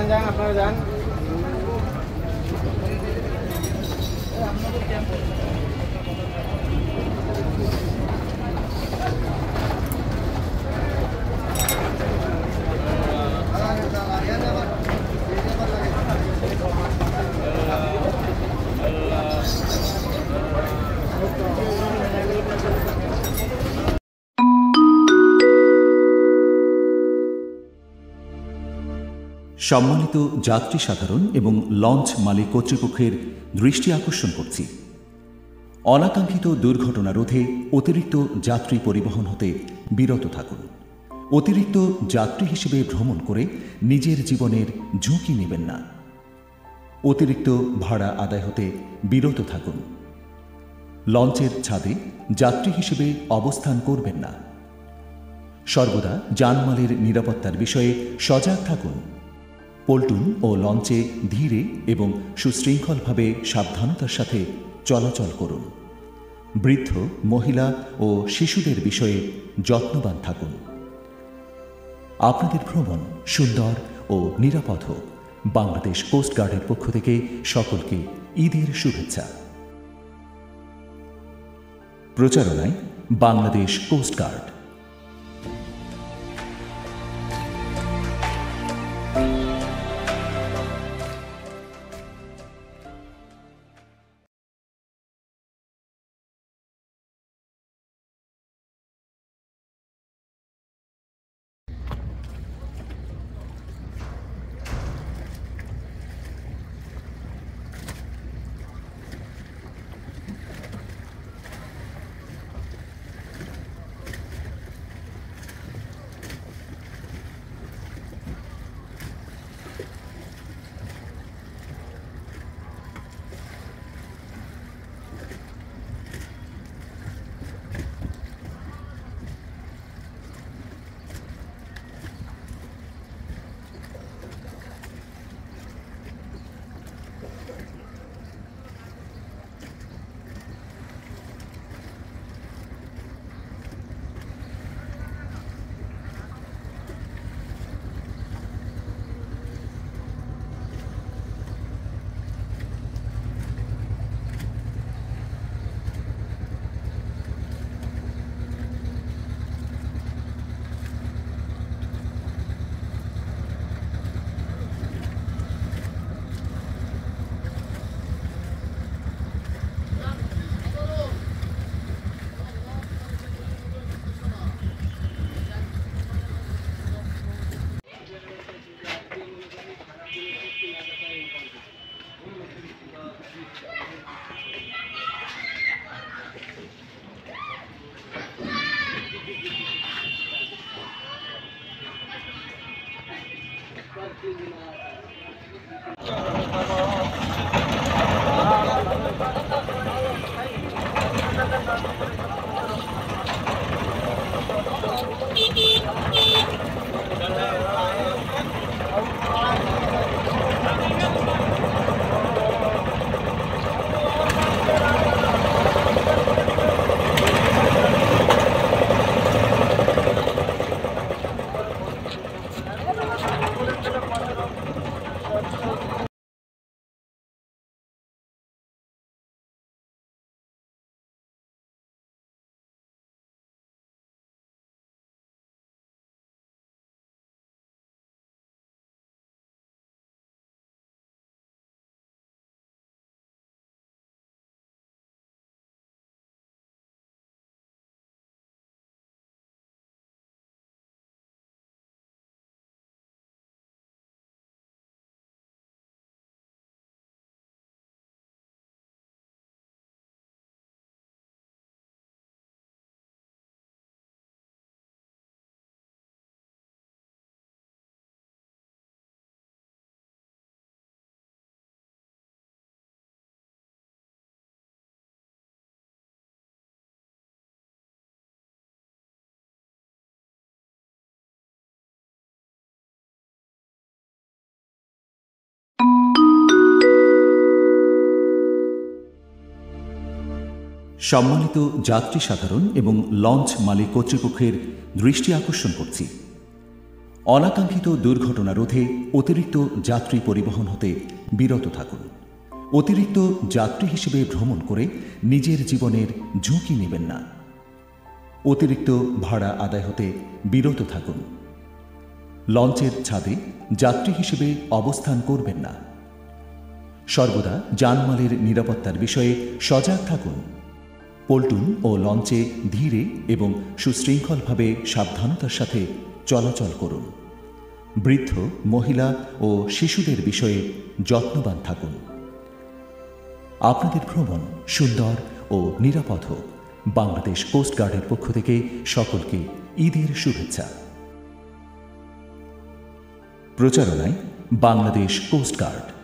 যান আপনারা যান। সম্মানিত যাত্রী সাধারণ এবং লঞ্চ মালিক কর্তৃপক্ষের দৃষ্টি আকর্ষণ করছি, অনাকাঙ্ক্ষিত দুর্ঘটনা রোধে অতিরিক্ত যাত্রী পরিবহন হতে বিরত থাকুন। অতিরিক্ত যাত্রী হিসেবে ভ্রমণ করে নিজের জীবনের ঝুঁকি নেবেন না। অতিরিক্ত ভাড়া আদায় হতে বিরত থাকুন। লঞ্চের ছাদে যাত্রী হিসেবে অবস্থান করবেন না। সর্বদা জানমালের নিরাপত্তার বিষয়ে সজাগ থাকুন। পল্টন ও লঞ্চে ধীরে এবং সুশৃঙ্খলভাবে সাবধানতার সাথে চলাচল করুন। বৃদ্ধ, মহিলা ও শিশুদের বিষয়ে যত্নবান থাকুন। আপনাদের ভ্রমণ সুন্দর ও নিরাপদ হোক। বাংলাদেশ কোস্ট গার্ডের পক্ষ থেকে সকলকে ঈদের শুভেচ্ছা। প্রচারণায় বাংলাদেশ কোস্ট গার্ড। সম্মানিত যাত্রী সাধারণ এবং লঞ্চ মালিক কর্তৃপক্ষের দৃষ্টি আকর্ষণ করছি, অনাকাঙ্ক্ষিত দুর্ঘটনা রোধে অতিরিক্ত যাত্রী পরিবহন হতে বিরত থাকুন। অতিরিক্ত যাত্রী হিসেবে ভ্রমণ করে নিজের জীবনের ঝুঁকি নেবেন না। অতিরিক্ত ভাড়া আদায় হতে বিরত থাকুন। লঞ্চের ছাদে যাত্রী হিসেবে অবস্থান করবেন না। সর্বদা জানমালের নিরাপত্তার বিষয়ে সজাগ থাকুন। পল্টুন ও লঞ্চে ধীরে এবং সুশৃঙ্খলভাবে সাবধানতার সাথে চলাচল করুন। বৃদ্ধ, মহিলা ও শিশুদের বিষয়ে যত্নবান থাকুন। আপনাদের ভ্রমণ সুন্দর ও নিরাপদ হোক। বাংলাদেশ কোস্ট গার্ডের পক্ষ থেকে সকলকে ঈদের শুভেচ্ছা। প্রচারণায় বাংলাদেশ কোস্ট গার্ড।